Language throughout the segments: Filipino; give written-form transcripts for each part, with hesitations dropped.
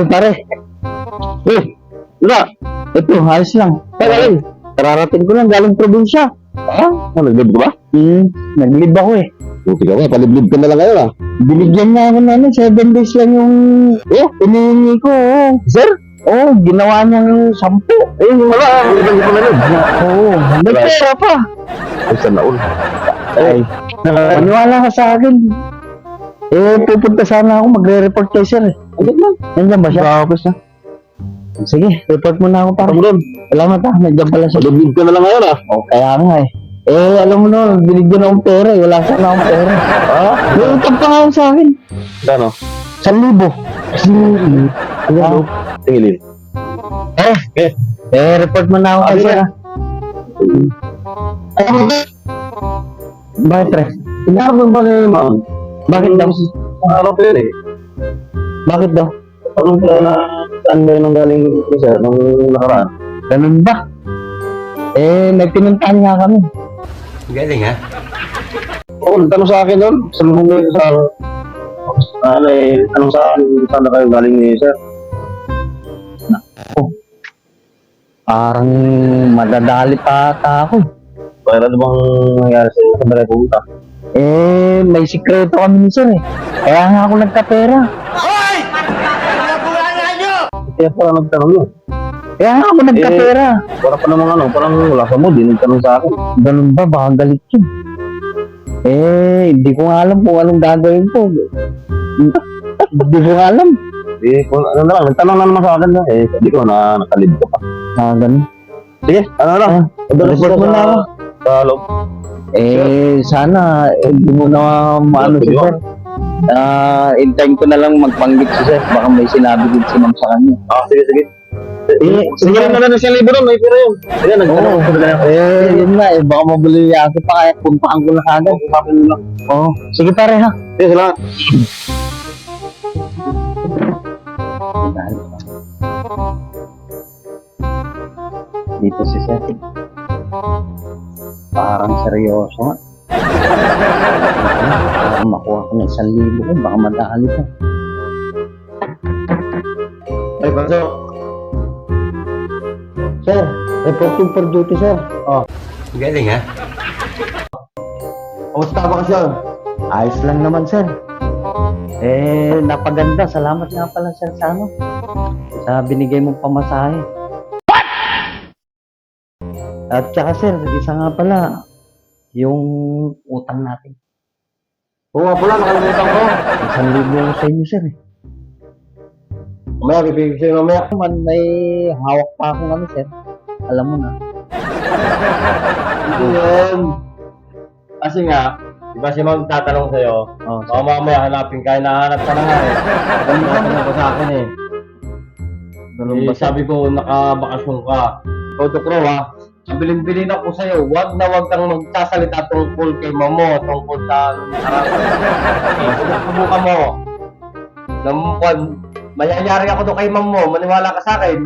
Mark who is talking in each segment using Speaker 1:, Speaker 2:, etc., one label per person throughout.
Speaker 1: Pare. Wala. Ito, ayos lang. Pare, kararating ko lang galing probinsya.
Speaker 2: Naglib ka ba?
Speaker 1: Naglib ako eh.
Speaker 2: Buti ka ba? Paliblib ka na lang ngayon ah.
Speaker 1: Binigyan niya ako na 7 days lang yung hinihingi ko.
Speaker 2: Sir?
Speaker 1: Ginawa niyang 10.
Speaker 2: Ayun yung wala. Hindi ko na lang.
Speaker 1: May pera pa.
Speaker 2: Ay, sana all.
Speaker 1: Ay, maniwala ka sa akin. Pupunta sana ako, magre-report kay sir. Nandiyan ba siya?
Speaker 2: Tapos na.
Speaker 1: Sige, report mo na ako para.
Speaker 2: Doon.
Speaker 1: Salamat ha, nandiyan pala siya.
Speaker 2: Paliblib ka na lang ngayon ah.
Speaker 1: Kaya nga eh. Alam mo na, binigyan akong pera eh. Wala sana akong pera. May utang pa nga ako sa akin.
Speaker 2: Ano?
Speaker 1: 1,000.
Speaker 2: Ano? Tingilin.
Speaker 1: Report mo na ako kay sir ha. Bakit pre?
Speaker 2: Kailangan mo ba kayo ma'am?
Speaker 1: Bakit daw?
Speaker 2: Ano pa yun eh?
Speaker 1: Bakit daw?
Speaker 2: Ano pa na saan ba yun ang galing ni sir nung nakaraan?
Speaker 1: Ganun ba? May pinuntahan nga kami.
Speaker 3: Galing ha?
Speaker 2: Oo, nagtanong sa akin doon. Salubong mo sa tanong sa akin saan na kayo galing ni sir?
Speaker 1: Parang madadali pa ata ako.
Speaker 2: Kaya ano bang nangyari sa inyo? Saan ba kayo pumunta?
Speaker 1: May sikreto kami ni sir eh. Kaya nga ako nagkapera.
Speaker 2: Kaya pala nagtanong yun.
Speaker 1: Kaya nga ako nagkapera.
Speaker 2: Para pa namang ano, parang wala sa mood, nagtanong sa akin.
Speaker 1: Ganun ba? Baka galit yun. Hindi ko nga alam kung anong gagawin ko. Hindi ko nga alam.
Speaker 2: Kung ano na lang, nagtanong na naman sa akin na. Sabi ko na nakalib ka pa.
Speaker 1: Ganun.
Speaker 2: Sige, ano na lang.
Speaker 1: Report mo na ako.
Speaker 2: Sa loob.
Speaker 1: Sana, hindi mo na maano si sir. Intime ko na lang magpanggit si sir. Baka may sinabi din si ma'am sa kanya.
Speaker 2: Sige, sige. Sige lang na lang 1,000 doon, may pera yun. Sige, nagtanong ko na lang.
Speaker 1: Yun nga baka mabuli ako pa kaya puntaan ko na kagad.
Speaker 2: Usapin mo lang.
Speaker 1: Sige pare ha.
Speaker 2: Sige, salamat.
Speaker 1: Dito si sir. Parang seryoso nga. Parang makuha ko na 1,000 ko, baka madali ka.
Speaker 2: Ay, Banso.
Speaker 1: Sir, reporting for duty sir.
Speaker 3: Galing ha?
Speaker 2: Kamusta ba kasi yun?
Speaker 1: Ayos lang naman sir. Napaganda. Salamat nga pala sir sa ano. Sa binigay mong pamasahe. At saka sir, isa nga pala, yung utang natin.
Speaker 2: Oo nga pala, nakalimutan ko.
Speaker 1: 1,000 sa inyo sir eh.
Speaker 2: Mamaya, bibigay sa'yo mamaya.
Speaker 1: May hawak pa akong ano sir. Alam mo na.
Speaker 2: Hindi yun. Kasi nga, di ba si Ma'am tatanong sa'yo, baka mamaya hanapin ka, hinahanap ka na nga eh. Ganun tatanong ko sa akin eh. Sabi ko, nakabakasyon ka. Ikaw, Tukro ha, bilin-bilin ako sa'yo, wag na wag kang magsasalita tungkol kay Mamo, tungkol sa subukan mo. Mayayari ako doon kay Mamo, maniwala ka sa akin.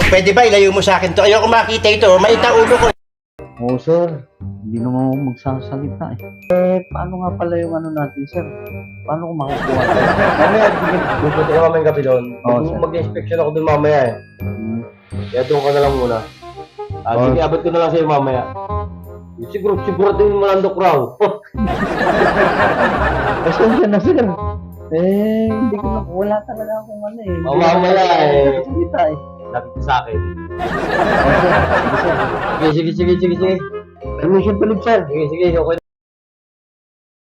Speaker 3: Pwede ba ilayo mo sa akin to? Ayoko makita ito. Maita ulo ko.
Speaker 1: Oo sir, hindi naman ako magsasalita eh. Paano nga pala yung ano natin sir? Paano ko makukuha?
Speaker 2: Mamaya, bubuti ka mamaya gabi doon.
Speaker 1: Sir.
Speaker 2: Mag-inspection ako doon mamaya eh. Kaya doon ka na lang muna. Sige, abot ko na lang sa'yo mamaya. Siguro din yung malandok raw.
Speaker 1: Pasensya na sir. Hindi ko na, wala talaga akong ano eh.
Speaker 2: Mamaya eh.
Speaker 1: Salita eh.
Speaker 2: Lapit ka sa akin.
Speaker 1: Sir, sige sir.
Speaker 2: Sige.
Speaker 1: Permission to leave sir.
Speaker 2: Sige, okay.